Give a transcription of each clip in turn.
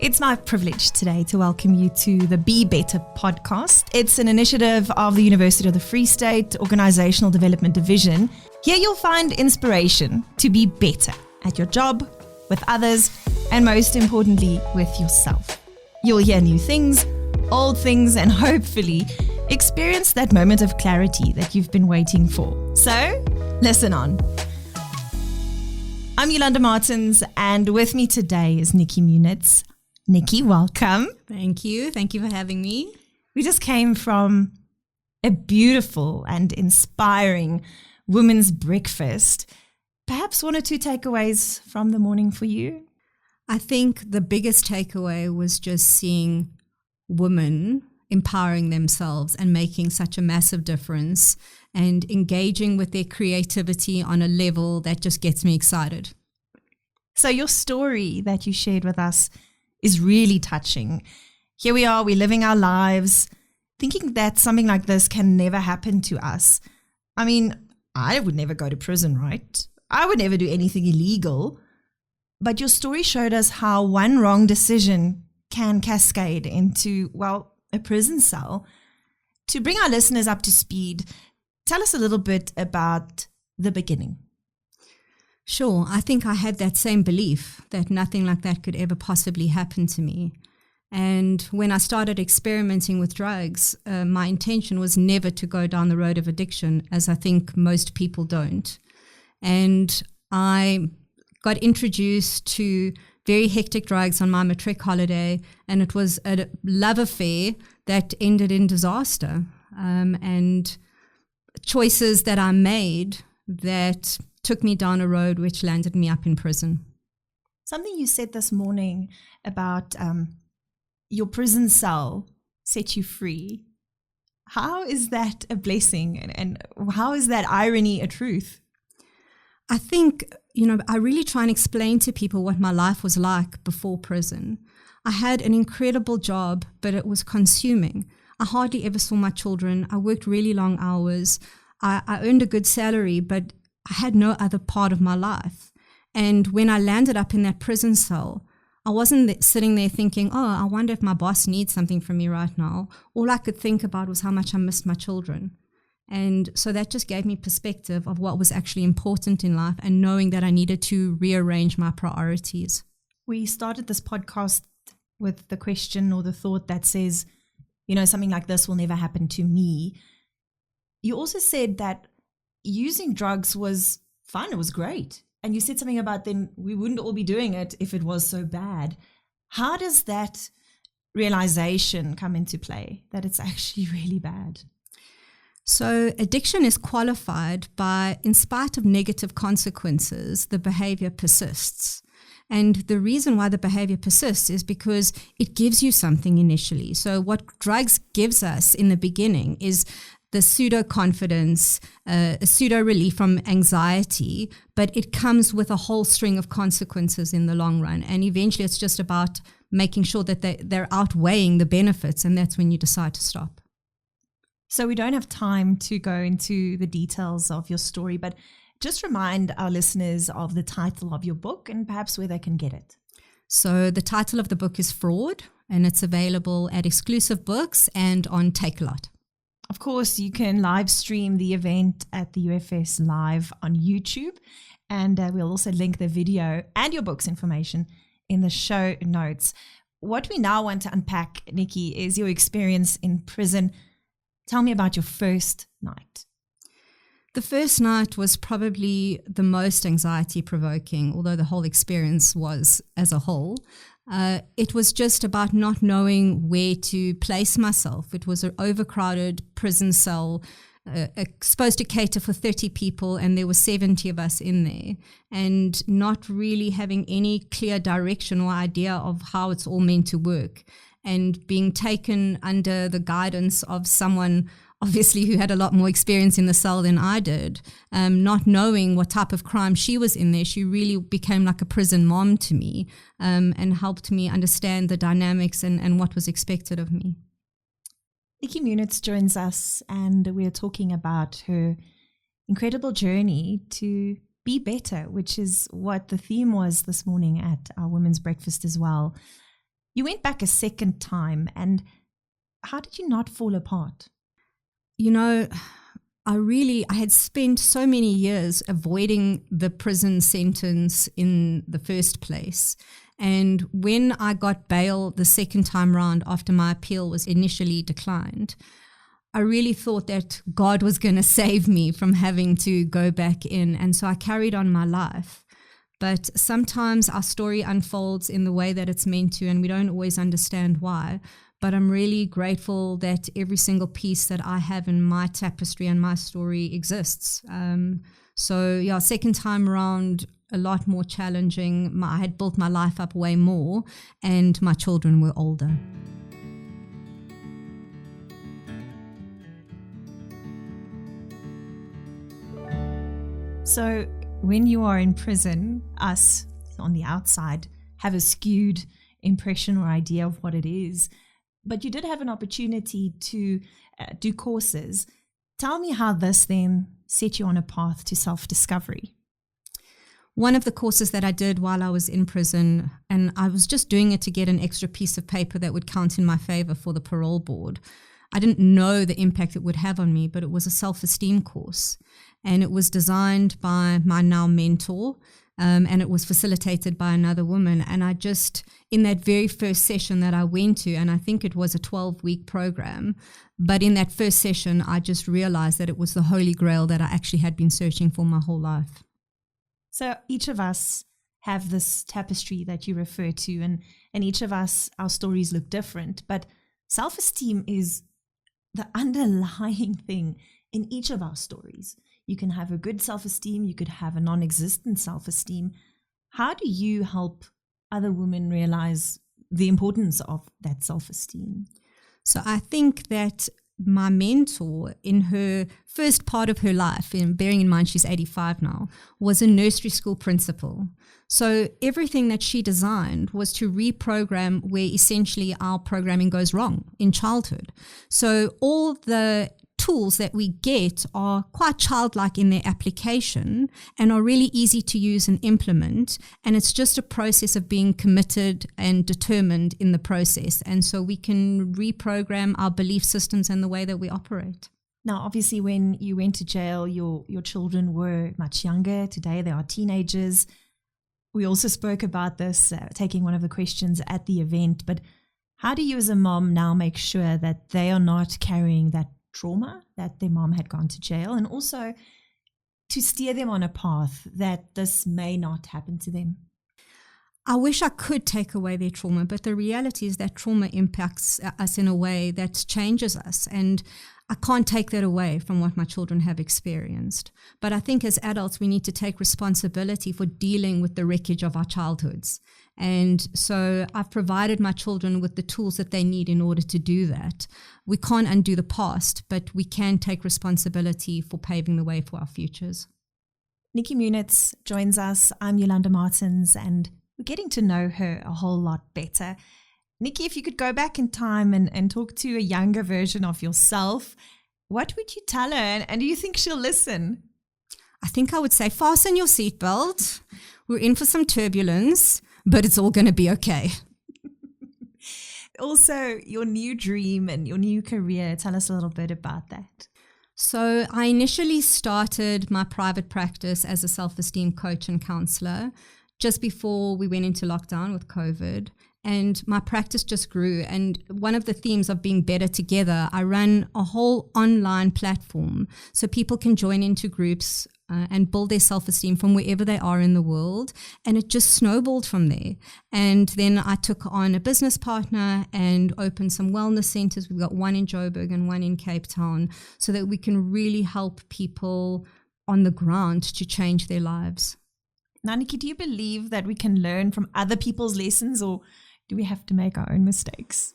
It's my privilege today to welcome you to the Be Better podcast. It's an initiative of the University of the Free State Organisational Development Division. Here you'll find inspiration to be better at your job, with others, and most importantly, with yourself. You'll hear new things, old things, and hopefully experience that moment of clarity that you've been waiting for. So, listen on. I'm Yolanda Martins, and with me today is Nikki Munitz. Nikki, welcome. Thank you. Thank you for having me. We just came from a beautiful and inspiring women's breakfast. Perhaps one or two takeaways from the morning for you? I think the biggest takeaway was just seeing women empowering themselves and making such a massive difference and engaging with their creativity on a level that just gets me excited. So your story that you shared with us is really touching. Here we are, we're living our lives, thinking that something like this can never happen to us. I mean, I would never go to prison, right? I would never do anything illegal. But your story showed us how one wrong decision can cascade into, well, a prison cell. To bring our listeners up to speed, tell us a little bit about the beginning. Sure. I think I had that same belief that nothing like that could ever possibly happen to me. And when I started experimenting with drugs, my intention was never to go down the road of addiction, as I think most people don't. And I got introduced to very hectic drugs on my matric holiday, and it was a love affair that ended in disaster. And choices that I made that took me down a road which landed me up in prison. Something you said this morning about your prison cell set you free. How is that a blessing and how is that irony a truth? I think, I really try and explain to people what my life was like before prison. I had an incredible job, but it was consuming. I hardly ever saw my children. I worked really long hours. I earned a good salary, but I had no other part of my life. And when I landed up in that prison cell, I wasn't sitting there thinking, I wonder if my boss needs something from me right now. All I could think about was how much I missed my children. And so that just gave me perspective of what was actually important in life and knowing that I needed to rearrange my priorities. We started this podcast with the question or the thought that says, something like this will never happen to me. You also said that using drugs was fun. It was great. And you said something about then we wouldn't all be doing it if it was so bad. How does that realization come into play that it's actually really bad? So addiction is qualified by, in spite of negative consequences, the behavior persists. And the reason why the behavior persists is because it gives you something initially. So what drugs gives us in the beginning is the pseudo-confidence, a pseudo-relief from anxiety, but it comes with a whole string of consequences in the long run. And eventually it's just about making sure that they're outweighing the benefits, and that's when you decide to stop. So we don't have time to go into the details of your story, but just remind our listeners of the title of your book and perhaps where they can get it. So the title of the book is Fraud, and it's available at Exclusive Books and on Take-A-Lot. Of course, you can live stream the event at the UFS live on YouTube, and we'll also link the video and your book's information in the show notes. What we now want to unpack, Nikki, is your experience in prison. Tell me about your first night. The first night was probably the most anxiety-provoking, although the whole experience was as a whole. It was just about not knowing where to place myself. It was an overcrowded prison cell, supposed to cater for 30 people, and there were 70 of us in there, and not really having any clear direction or idea of how it's all meant to work, and being taken under the guidance of someone obviously who had a lot more experience in the cell than I did, not knowing what type of crime she was in there. She really became like a prison mom to me, and helped me understand the dynamics and what was expected of me. Nikki Munitz joins us, and we're talking about her incredible journey to be better, which is what the theme was this morning at our women's breakfast as well. You went back a second time, and how did you not fall apart? You know, I had spent so many years avoiding the prison sentence in the first place. And when I got bail the second time round after my appeal was initially declined, I really thought that God was going to save me from having to go back in. And so I carried on my life. But sometimes our story unfolds in the way that it's meant to, and we don't always understand why. But I'm really grateful that every single piece that I have in my tapestry and my story exists. Second time around, a lot more challenging. I had built my life up way more, and my children were older. So when you are in prison, us on the outside have a skewed impression or idea of what it is. But you did have an opportunity to do courses. Tell me how this then set you on a path to self-discovery. One of the courses that I did while I was in prison, and I was just doing it to get an extra piece of paper that would count in my favor for the parole board. I didn't know the impact it would have on me, but it was a self-esteem course. And it was designed by my now mentor, and it was facilitated by another woman. And I just, in that very first session that I went to, and I think it was a 12-week program, but in that first session, I just realized that it was the Holy Grail that I actually had been searching for my whole life. So each of us have this tapestry that you refer to, and each of us, our stories look different, but self-esteem is the underlying thing in each of our stories. You can have a good self-esteem, you could have a non-existent self-esteem. How do you help other women realize the importance of that self-esteem? So I think that my mentor, in her first part of her life, bearing in mind she's 85 now, was a nursery school principal. So everything that she designed was to reprogram where essentially our programming goes wrong in childhood. So all the tools that we get are quite childlike in their application and are really easy to use and implement. And it's just a process of being committed and determined in the process. And so we can reprogram our belief systems and the way that we operate. Now, obviously, when you went to jail, your children were much younger. Today, they are teenagers. We also spoke about this, taking one of the questions at the event. But how do you as a mom now make sure that they are not carrying that trauma that their mom had gone to jail, and also to steer them on a path that this may not happen to them? I wish I could take away their trauma, but the reality is that trauma impacts us in a way that changes us. And I can't take that away from what my children have experienced. But I think as adults, we need to take responsibility for dealing with the wreckage of our childhoods. And so I've provided my children with the tools that they need in order to do that. We can't undo the past, but we can take responsibility for paving the way for our futures. Nikki Munitz joins us. I'm Yolanda Martins, and we're getting to know her a whole lot better. Nikki, if you could go back in time and talk to a younger version of yourself, what would you tell her? And do you think she'll listen? I think I would say, fasten your seatbelt. We're in for some turbulence, but it's all going to be okay. Also, your new dream and your new career. Tell us a little bit about that. So I initially started my private practice as a self-esteem coach and counselor just before we went into lockdown with COVID. And my practice just grew. And one of the themes of being better together, I run a whole online platform so people can join into groups and build their self-esteem from wherever they are in the world. And it just snowballed from there. And then I took on a business partner and opened some wellness centers. We've got one in Joburg and one in Cape Town, so that we can really help people on the ground to change their lives. Now, Nikki, do you believe that we can learn from other people's lessons, or do we have to make our own mistakes?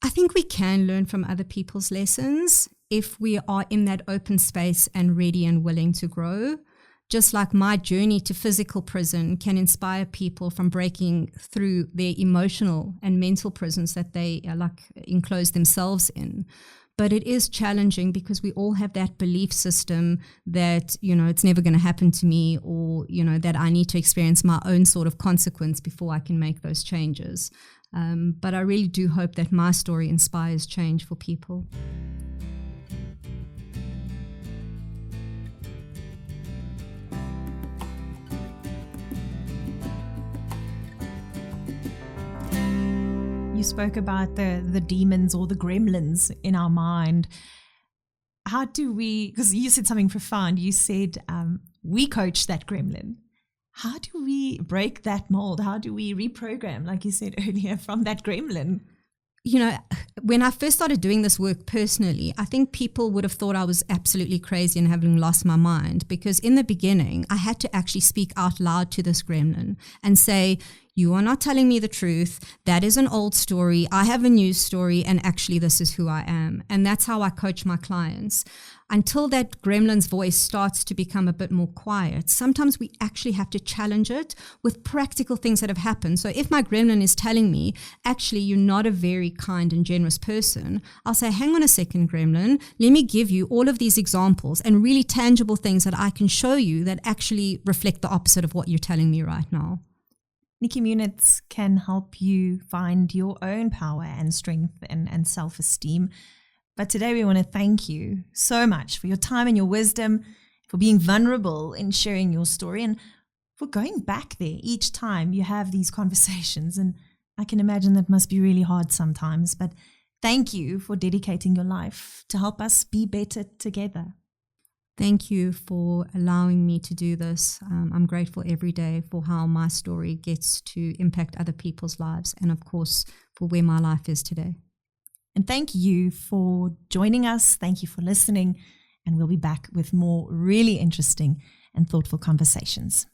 I think we can learn from other people's lessons if we are in that open space and ready and willing to grow. Just like my journey to physical prison can inspire people from breaking through their emotional and mental prisons that they enclose themselves in. But it is challenging because we all have that belief system that, it's never going to happen to me, or, that I need to experience my own sort of consequence before I can make those changes. But I really do hope that my story inspires change for people. You spoke about the demons or the gremlins in our mind. How do we, because you said something profound, you said we coach that gremlin. How do we break that mold? How do we reprogram, like you said earlier, from that gremlin? When I first started doing this work personally, I think people would have thought I was absolutely crazy and having lost my mind, because in the beginning, I had to actually speak out loud to this gremlin and say, you are not telling me the truth. That is an old story. I have a new story, and actually this is who I am. And that's how I coach my clients. Until that gremlin's voice starts to become a bit more quiet, sometimes we actually have to challenge it with practical things that have happened. So if my gremlin is telling me, actually, you're not a very kind and generous person, I'll say, hang on a second, gremlin, let me give you all of these examples and really tangible things that I can show you that actually reflect the opposite of what you're telling me right now. Nikki Munitz can help you find your own power and strength and self-esteem. But today we want to thank you so much for your time and your wisdom, for being vulnerable in sharing your story, and for going back there each time you have these conversations. And I can imagine that must be really hard sometimes, but thank you for dedicating your life to help us be better together. Thank you for allowing me to do this. I'm grateful every day for how my story gets to impact other people's lives, and of course, for where my life is today. And thank you for joining us. Thank you for listening. And we'll be back with more really interesting and thoughtful conversations.